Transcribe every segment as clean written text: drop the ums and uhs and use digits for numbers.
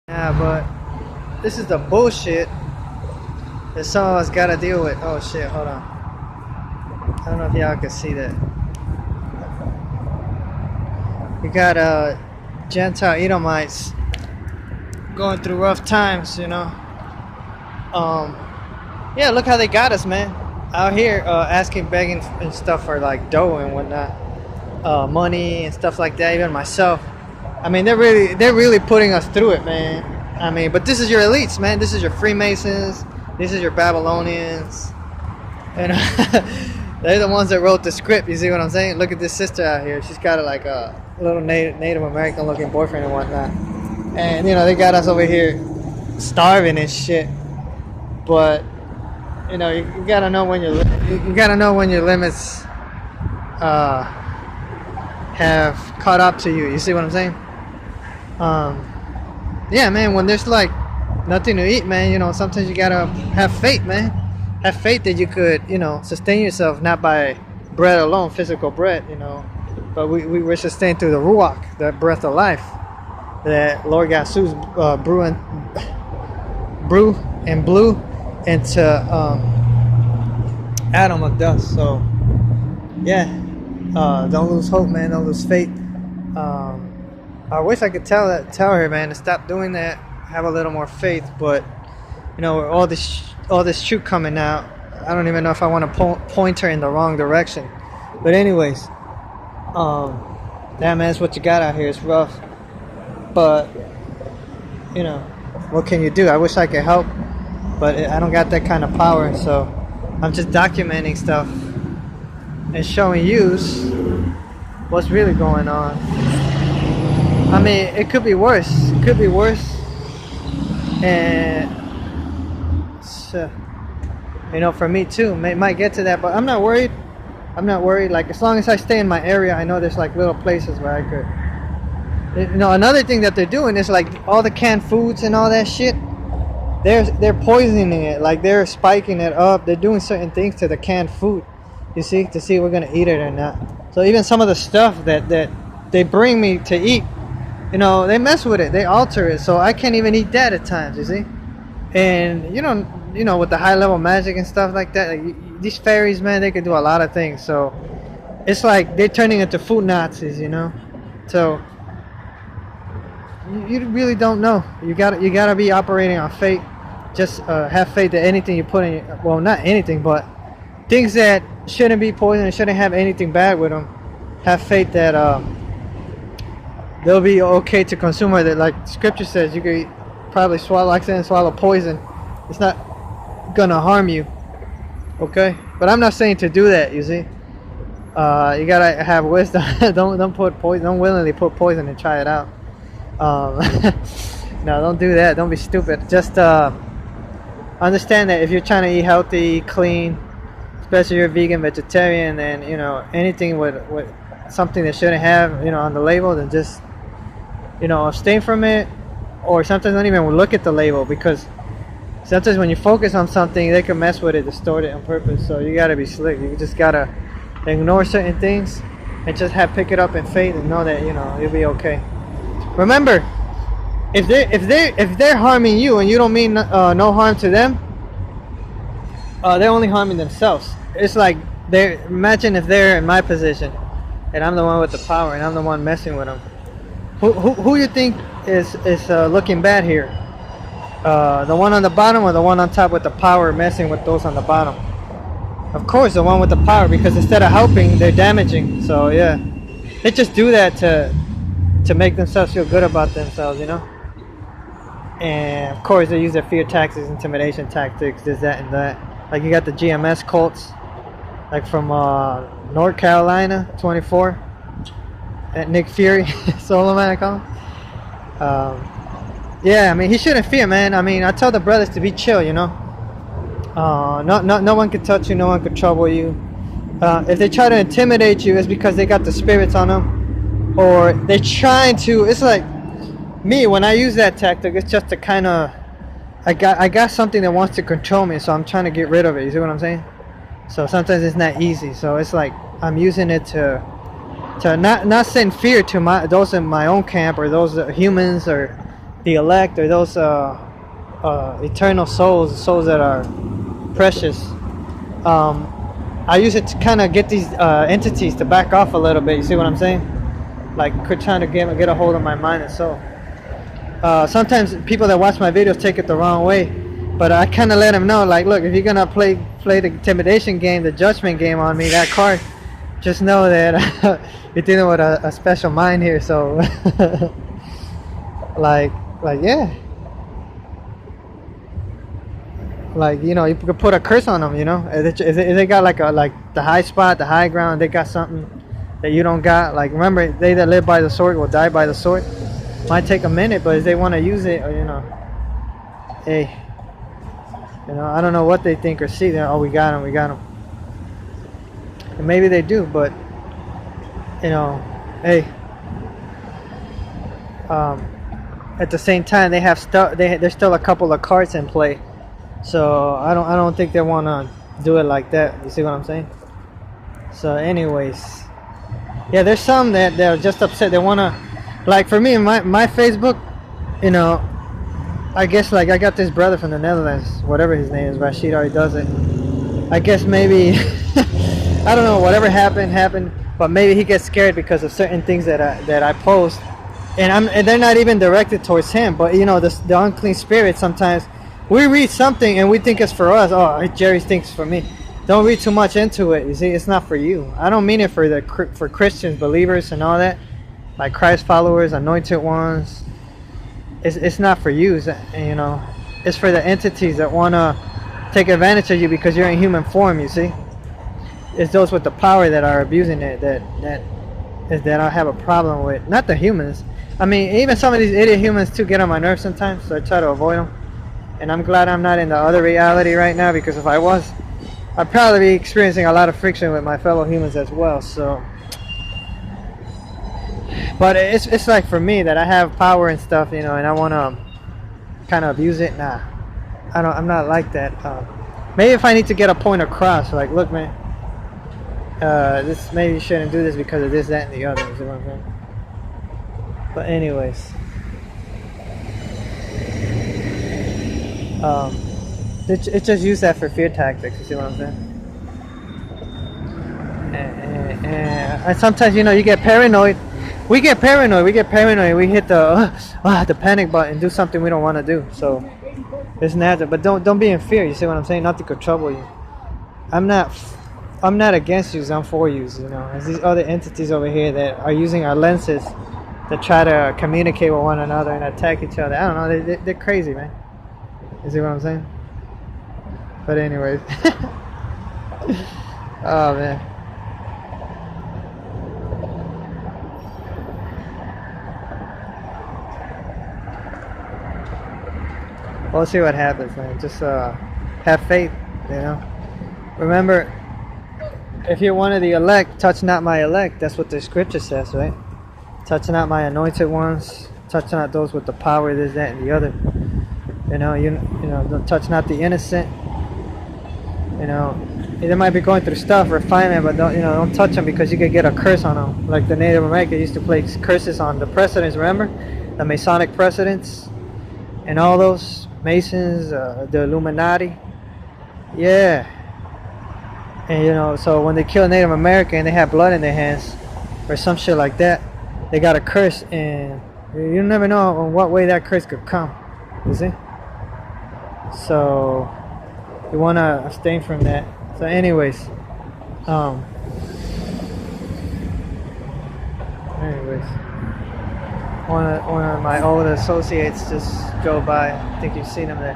Yeah, but this is the bullshit that some of us gotta deal with. Oh shit, hold on. I don't know if y'all can see that. We got Gentile Edomites going through rough times, you know. Um, yeah, look how they got us, man. Out here asking, begging and stuff for like dough and whatnot, money and stuff like that. Even myself. I mean, they're really putting us through it, man. I mean, but this is your elites, man. This is your Freemasons. This is your Babylonians. And they're the ones that wrote the script. You see what I'm saying? Look at this sister out here. She's got like a little Native American looking boyfriend and whatnot. And you know they got us over here starving and shit. But you know you gotta know when you gotta know when your limits have caught up to you. You see what I'm saying? Yeah, man. When there's like nothing to eat, man, you know sometimes you gotta have faith, man. Have faith that you could, you know, sustain yourself not by bread alone, physical bread, you know, but we were sustained through the ruach, the breath of life that Lord Yahshu's brew and blew into atom of dust. So yeah, don't lose hope, man. Don't lose faith. I wish I could tell her, man, to stop doing that. Have a little more faith, but you know, all this truth coming out, I don't even know if I want to point her in the wrong direction. But anyways, that man, that's what you got out here. It's rough, but you know, what can you do? I wish I could help, but I don't got that kind of power. So I'm just documenting stuff and showing you what's really going on. I mean, it could be worse. It could be worse. And you know, for me too, might get to that, but I'm not worried. Like, as long as I stay in my area, I know there's like little places where I could. You know, another thing that they're doing is like all the canned foods and all that shit. They're poisoning it. Like, they're spiking it up. They're doing certain things to the canned food. You see, to see if we're gonna eat it or not. So even some of the stuff that they bring me to eat, you know, they mess with it. They alter it, so I can't even eat that at times. You see, and you know, with the high level magic and stuff like that, like, these fairies, man, they can do a lot of things. So it's like they're turning into food Nazis, you know. So you really don't know. You gotta be operating on faith. Just have faith that anything you put in, well, not anything, but things that shouldn't be poison and shouldn't have anything bad with them. Have faith that they'll be okay to consume, or that, like Scripture says, you could probably swallow poison. It's not gonna harm you, okay? But I'm not saying to do that. You see, you gotta have wisdom. Don't willingly put poison and try it out. No, don't do that. Don't be stupid. Just understand that if you're trying to eat healthy, clean, especially if you're vegan, vegetarian, and you know anything with something that shouldn't have, you know, on the label, then just, you know, abstain from it. Or sometimes don't even look at the label, because sometimes when you focus on something, they can mess with it, distort it on purpose. So you gotta be slick. You just gotta ignore certain things and just pick it up in faith and know that, you know, you'll be okay. Remember, if they're harming you and you don't mean no harm to them, they're only harming themselves. It's like imagine if they're in my position and I'm the one with the power and I'm the one messing with them. Who you think is looking bad here? The one on the bottom or the one on top with the power messing with those on the bottom? Of course, the one with the power, because instead of helping, they're damaging. So yeah, they just do that to make themselves feel good about themselves, you know. And of course, they use their fear tactics, intimidation tactics, this, that, and that. Like, you got the GMS cults, like from North Carolina, 24. That Nick Fury, Solomon, I call him. Yeah, I mean, he shouldn't fear, man. I mean, I tell the brothers to be chill, you know. No one can touch you, no one can trouble you. If they try to intimidate you, it's because they got the spirits on them, or they're trying to. It's like me, when I use that tactic, it's just to kind of, I got something that wants to control me, so I'm trying to get rid of it. You see what I'm saying? So sometimes it's not easy. So it's like I'm using it to not send fear to those in my own camp, or those humans, or the elect, or those eternal souls, souls that are precious. I use it to kind of get these entities to back off a little bit. You see what I'm saying? Like trying to get a hold of my mind and soul. Sometimes people that watch my videos take it the wrong way, but I kind of let them know, like, look, if you're gonna play the intimidation game, the judgment game on me, that card, just know that you're dealing with a special mind here. So, like yeah. Like, you know, you could put a curse on them, you know. If they got like the high spot, the high ground, they got something that you don't got. Like, remember, they that live by the sword will die by the sword. Might take a minute, but if they want to use it, or, you know, hey, you know, I don't know what they think or see. They're, oh, we got them. And maybe they do, but, you know, hey, at the same time, they have there's still a couple of cards in play. So I don't think they want to do it like that. You see what I'm saying? So anyways, yeah, there's some that they're just upset. They want to, like, for me, in my Facebook, you know, I guess, like, I got this brother from the Netherlands, whatever his name is, Rashid already does it. I guess maybe I don't know, whatever happened, but maybe he gets scared because of certain things that I post, and they're not even directed towards him, but, you know, the unclean spirit sometimes. We read something and we think it's for us. Oh, Jerry thinks for me. Don't read too much into it. You see, it's not for you. I don't mean it for Christians, believers, and all that, like Christ followers, anointed ones. It's not for you. You know, it's for the entities that want to take advantage of you because you're in human form. You see, it's those with the power that are abusing it that I have a problem with. Not the humans. I mean, even some of these idiot humans too get on my nerves sometimes, so I try to avoid them. And I'm glad I'm not in the other reality right now, because if I was, I'd probably be experiencing a lot of friction with my fellow humans as well. So, but it's like, for me, that I have power and stuff, you know, and I want to kind of abuse it. Nah, I'm not like that. Maybe if I need to get a point across, like, look, man, this, maybe you shouldn't do this because of this, that, and the other. You see what I'm saying? But anyways. It just use that for fear tactics. You see what I'm saying? And sometimes, you know, you get paranoid. We get paranoid. We hit the panic button, do something we don't want to do. So it's natural. But don't be in fear. You see what I'm saying? Nothing could trouble you. I'm not against you. I'm for you. You know, there's these other entities over here that are using our lenses to try to communicate with one another and attack each other. I don't know. They're crazy, man. You see what I'm saying? But anyways. Oh, man. We'll see what happens, man. Just have faith, you know. Remember, if you're one of the elect, touch not my elect. That's what the scripture says, right? Touch not my anointed ones. Touch not those with the power, this, that, and the other. You know, you know, don't touch not the innocent. You know, they might be going through stuff, refinement, but don't touch them, because you could get a curse on them. Like the Native Americans used to place curses on the presidents. Remember, the Masonic presidents and all those Masons, the Illuminati. Yeah. And you know, so when they kill a Native American and they have blood in their hands or some shit like that, they got a curse, and you never know in what way that curse could come. You see? So you want to abstain from that. So anyways, one of my old associates just drove by. I think you've seen him there.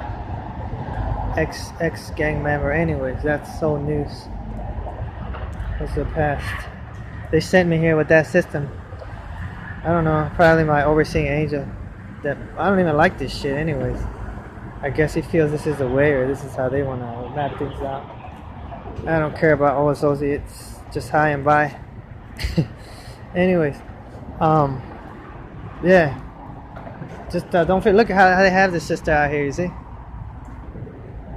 Ex gang member. Anyways, that's old news. That's the past. They sent me here with that system. I don't know, probably my overseeing angel. That I don't even like this shit anyways. I guess he feels this is the way, or this is how they want to map things out. I don't care about old associates, just high and by. Anyways, yeah. Just don't forget, look at how they have this sister out here, you see?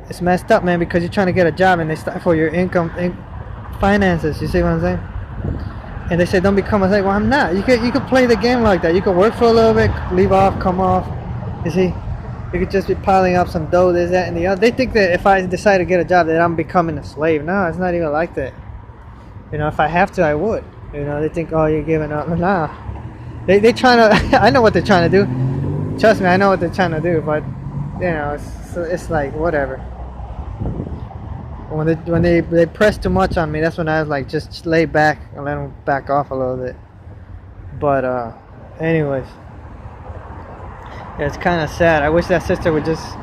It's messed up, man, because you're trying to get a job and they stifle your income, finances, you see what I'm saying? And they say don't become a slave. Well, I'm not. You could play the game like that. You could work for a little bit, leave off, come off. You see, you could just be piling up some dough, this, that, and the other. They think that if I decide to get a job, that I'm becoming a slave. No, it's not even like that. You know, if I have to, I would. You know, they think, oh, you're giving up. Nah, they trying to. I know what they're trying to do. Trust me, I know what they're trying to do. But you know, it's like whatever. When they press too much on me, that's when I was like, just lay back and let them back off a little bit. But anyways, yeah, it's kind of sad. I wish that sister would just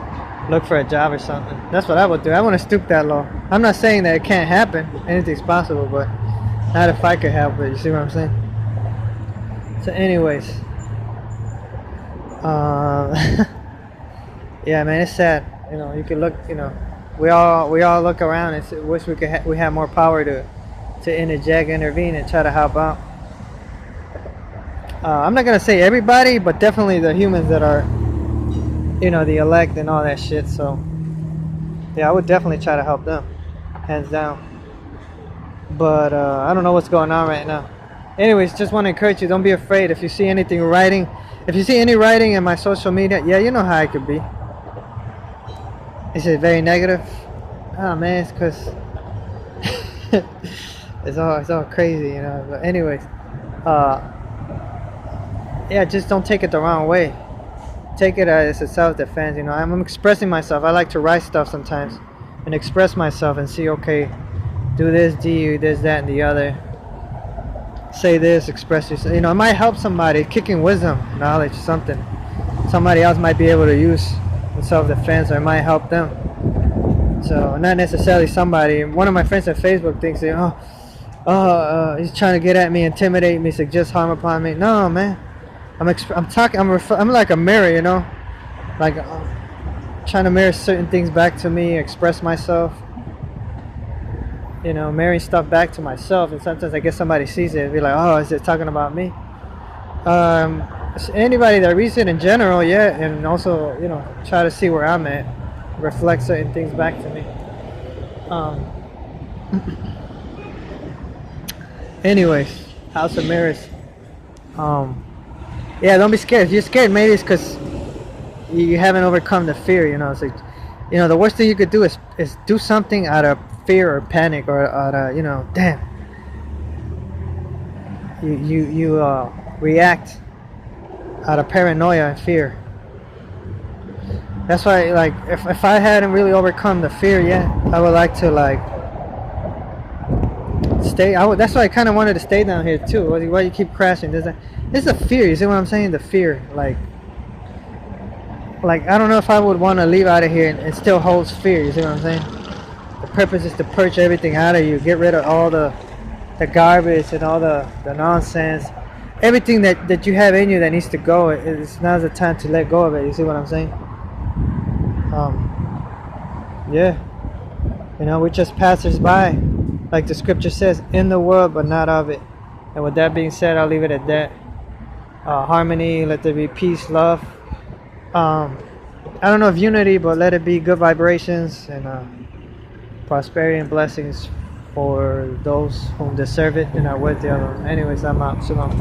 look for a job or something. That's what I would do. I want to stoop that low. I'm not saying that it can't happen. Anything's possible, but not if I could help it. You see what I'm saying? So, anyways, yeah, man, it's sad. You know, you can look. You know, we all look around and wish we could we had more power to intervene, and try to help out. I'm not gonna say everybody, but definitely the humans that are, you know, the elect and all that shit. So, yeah, I would definitely try to help them, hands down. But I don't know what's going on right now. Anyways, just want to encourage you, don't be afraid. If you see anything writing, if you see any writing in my social media, yeah, you know how I could be. Is it very negative? Oh man, it's because it's all crazy, you know. But anyways, yeah, just don't take it the wrong way. Take it as a self-defense. You know, I'm expressing myself. I like to write stuff sometimes and express myself and see, okay, do this, do this, that, and the other. Say this, express yourself. You know, it might help somebody. Kicking wisdom, knowledge, something. Somebody else might be able to use in self-defense, or it might help them. So, not necessarily somebody. One of my friends on Facebook thinks that, he's trying to get at me, intimidate me, suggest harm upon me. No, man. I'm like a mirror, you know, like trying to mirror certain things back to me, express myself, you know, mirroring stuff back to myself. And sometimes I guess somebody sees it and be like, oh, is it talking about me? Anybody that reads it in general, yeah, and also, you know, try to see where I'm at, reflect certain things back to me. Anyways, House of Mirrors. Yeah, don't be scared. If you're scared, maybe it's because you haven't overcome the fear. You know, it's like, you know, the worst thing you could do is do something out of fear or panic, or out of, you know, damn. You react out of paranoia and fear. That's why, like, if I hadn't really overcome the fear yet, I would like to, like, stay. That's why I kind of wanted to stay down here too. Why you keep crashing? It's a fear. You see what I'm saying? The fear, like I don't know if I would want to leave out of here and it still holds fear. You see what I'm saying? The purpose is to purge everything out of you, get rid of all the garbage and all the nonsense, everything that you have in you that needs to go. Now's the time to let go of it. You see what I'm saying? Yeah, you know, we're just passers-by, like the scripture says, in the world but not of it. And with that being said, I'll leave it at that. Harmony, let there be peace, love. I don't know if unity, but let it be good vibrations and prosperity and blessings for those whom deserve it and are worthy of them. Anyways, I'm out. Shalom.